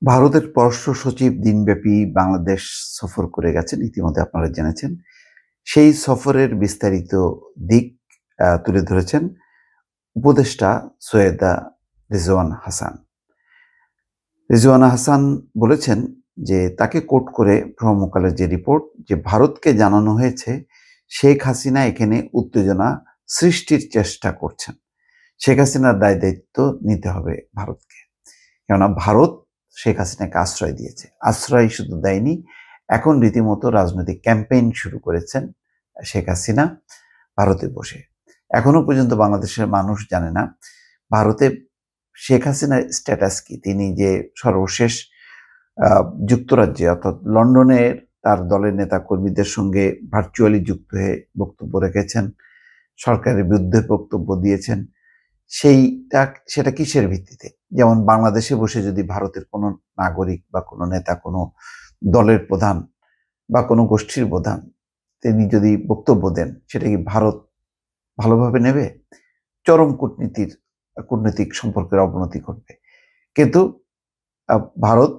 ভারতের পররাষ্ট্র সচিব দিনব্যাপী বাংলাদেশ সফর করে গেছেন, ইতিমধ্যে আপনারা জেনেছেন। সেই সফরের বিস্তারিত দিক তুলে ধরেছেন উপদেষ্টা সৈয়দা রিজওয়ানা হাসান। রিজওয়ানা হাসান বলেছেন যে তাকে কোট করে ভ্রমণকালের যে রিপোর্ট, যে ভারতকে জানানো হয়েছে শেখ হাসিনা এখানে উত্তেজনা সৃষ্টির চেষ্টা করছেন। শেখ হাসিনার দায় দায়িত্ব নিতে হবে ভারতকে, কেননা ভারত শেখ হাসিনাকে আশ্রয় দিয়েছে। আশ্রয় শুধু দেয়নি, এখন রীতিমতো রাজনৈতিক ক্যাম্পেইন শুরু করেছেন শেখ হাসিনা ভারতে বসে। এখনো পর্যন্ত বাংলাদেশের মানুষ জানে না ভারতে শেখ হাসিনার স্ট্যাটাস কি। তিনি যে সর্বশেষ যুক্তরাজ্যে অর্থাৎ লন্ডনের তার দলের নেতা কর্মীদের সঙ্গে ভার্চুয়ালি যুক্ত হয়ে বক্তব্য রেখেছেন, সরকারের বিরুদ্ধে বক্তব্য দিয়েছেন, সেটা কিসের ভিত্তিতে? যেমন বাংলাদেশে বসে যদি ভারতের কোনো নাগরিক বা কোনো নেতা, কোনো দলের প্রধান বা কোনো গোষ্ঠীর প্রধান তিনি যদি বক্তব্য দেন, সেটা কি ভারত ভালোভাবে নেবে? চরম কূটনৈতিক সম্পর্কের অবনতি ঘটবে। কিন্তু ভারত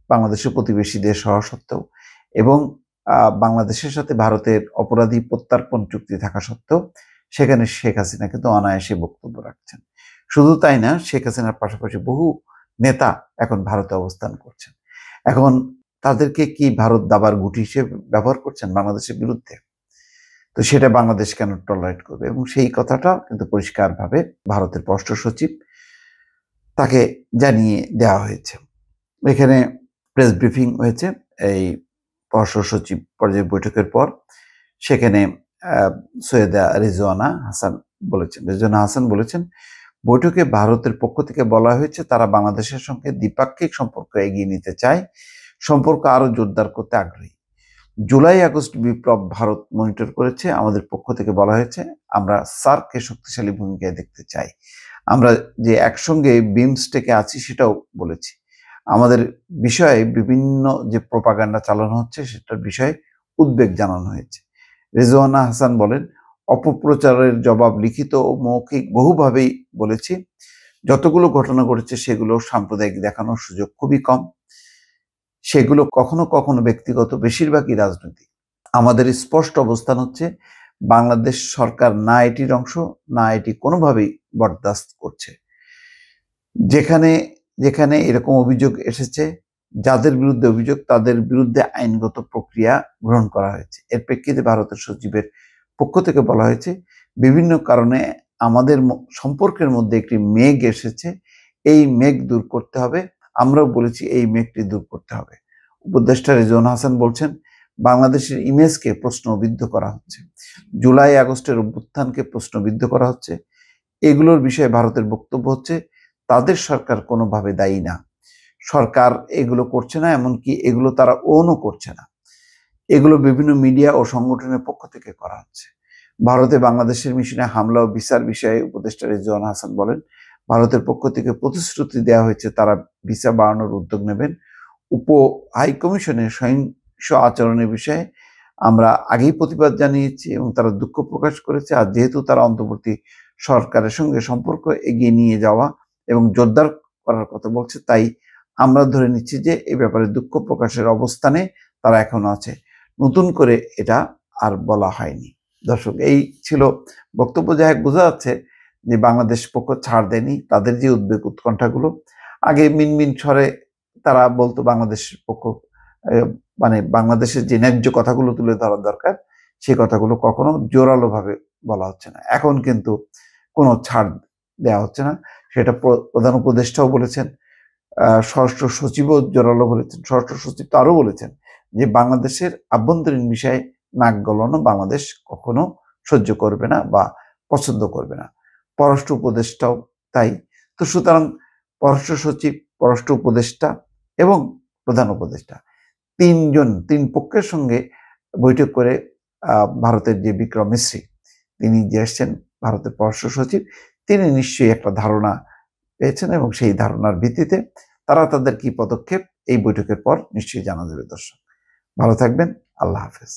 বাংলাদেশের প্রতিবেশী দেশ হওয়া সত্ত্বেও এবং বাংলাদেশের সাথে ভারতের অপরাধী প্রত্যার্পণ চুক্তি থাকা সত্ত্বেও সেখানে শেখ হাসিনা কিন্তু অনায়াসে বক্তব্য রাখছেন। শুধু তাই না, শেখ হাসিনার পাশাপাশি বহু নেতা এখন ভারতে অবস্থান করছেন। এখন তাদেরকে কি ভারত দাবার গুটি হিসেবে ব্যবহার করছেন বাংলাদেশের বিরুদ্ধে? তো সেটা বাংলাদেশ কেন টলারেট করবে? এবং সেই কথাটা কিন্তু পরিষ্কারভাবে ভারতের পররাষ্ট্র সচিব তাকে জানিয়ে দেওয়া হয়েছে। এখানে প্রেস ব্রিফিং হয়েছে এই পররাষ্ট্র সচিব পর্যায়ে বৈঠকের পর। সেখানে সৈয়দা রিজওয়ানা হাসান বলেছেন বৈঠকে ভারতের পক্ষ থেকে বলা হয়েছে তারা বাংলাদেশের সঙ্গে দ্বিপাক্ষিক সম্পর্ক এগিয়ে নিতে চায়, সম্পর্ক আরো জোরদার করতে আগ্রহী। জুলাই আগস্ট বিপ্লব ভারত মনিটর করেছে, আমাদের পক্ষ থেকে বলা হয়েছে আমরা সার্ককে শক্তিশালী ভূমিকায় দেখতে চাই। আমরা যে একসঙ্গে বিমস্টেকে আছি সেটাও বলেছি। আমাদের বিষয়ে বিভিন্ন যে প্রোপাগান্ডা চালানো হচ্ছে সেটার বিষয়ে উদ্বেগ জানানো হয়েছে। রিজওয়ানা হাসান বলেন, অপপ্রচারের জবাব লিখিত ও মৌখিক বহুভাবেই বলেছি। যতগুলো ঘটনা ঘটেছে সেগুলো সাম্প্রদায়িক দেখানোর সুযোগ খুবই কম। সেগুলো কখনো কখনো ব্যক্তিগত, বেশিরভাগই রাজনৈতিক। আমাদের স্পষ্ট অবস্থান হচ্ছে বাংলাদেশ সরকার না এটির অংশ, না এটি কোনোভাবেই বরদাস্ত করছে। যেখানে যেখানে এরকম অভিযোগ এসেছে, যাদের বিরুদ্ধে অভিযোগ তাদের বিরুদ্ধে আইনগত প্রক্রিয়া গ্রহণ করা হয়েছে। এর প্রেক্ষিতে ভারতের সচিবের পক্ষ থেকে বলা হয়েছে বিভিন্ন কারণে আমাদের সম্পর্কের মধ্যে একটি মেঘ এসেছে, এই মেঘ দূর করতে হবে। আমরাও বলেছি এই মেঘটি দূর করতে হবে। উপদেষ্টা রিজওয়ানা হাসান বলছেন বাংলাদেশের ইমেজকে প্রশ্নবিদ্ধ করা হচ্ছে, জুলাই আগস্টের অভ্যুত্থানকে প্রশ্নবিদ্ধ করা হচ্ছে। এগুলোর বিষয়ে ভারতের বক্তব্য হচ্ছে তাদের সরকার কোনোভাবে দায়ী না, সরকার এগুলো করছে না, এমনকি এগুলো তারা ওনও করছে না। এগুলো বিভিন্ন মিডিয়া ও সংগঠনের পক্ষ থেকে করা হচ্ছে। ভারতে বাংলাদেশের মিশনে হামলা ও ভিসার বিষয়ে উপদেষ্টা রিজওয়ানা হাসান বলেন ভারতের পক্ষ থেকে প্রতিশ্রুতি দেওয়া হয়েছে তারা ভিসা বাড়ানোর উদ্যোগ নেবেন। উপ হাইকমিশনের সহিংস আচরণের বিষয়ে আমরা আগেই প্রতিবাদ জানিয়েছি এবং তারা দুঃখ প্রকাশ করেছে। আর যেহেতু তারা অন্তর্বর্তী সরকারের সঙ্গে সম্পর্ক এগিয়ে নিয়ে যাওয়া এবং জোরদার করার কথা বলছে, তাই আমরা ধরে নিচ্ছি যে এই ব্যাপারে দুঃখ প্রকাশের অবস্থানে তারা এখনো আছে, নতুন করে এটা আর বলা হয়নি। দর্শক, এই ছিল বক্তব্য। যাই হোক, বোঝা যাচ্ছে যে বাংলাদেশ পক্ষ ছাড় দেয়নি। তাদের যে উদ্বেগ উৎকণ্ঠাগুলো আগে মিনমিন স্বরে তারা বলতো, বাংলাদেশ পক্ষ মানে বাংলাদেশের যে ন্যায্য কথাগুলো তুলে ধরার দরকার সেই কথাগুলো কখনো জোরালো ভাবে বলা হচ্ছে না। এখন কিন্তু কোনো ছাড় দেওয়া হচ্ছে না। সেটা প্রধান উপদেষ্টাও বলেছেন, স্বরাষ্ট্র সচিবও জোরালো বলেছেন। স্বরাষ্ট্র সচিব তো আরো বলেছেন যে বাংলাদেশের আভ্যন্তরীণ বিষয়ে নাক গলানো বাংলাদেশ কখনো সহ্য করবে না বা পছন্দ করবে না। পররাষ্ট্র উপদেষ্টাও তাই। তো সুতরাং পররাষ্ট্র সচিব, পররাষ্ট্র উপদেষ্টা এবং প্রধান উপদেষ্টা তিন পক্ষের সঙ্গে বৈঠক করে ভারতের যে বিক্রম মিশ্রি তিনি যে এসছেন ভারতের পররাষ্ট্র সচিব, তিনি নিশ্চয়ই একটা ধারণা পেয়েছেন এবং সেই ধারণার ভিত্তিতে তারা তাদের কি পদক্ষেপ এই বৈঠকের পর নিশ্চয়ই জানা যাবে। দর্শক, ভালো থাকবেন। আল্লাহ হাফেজ।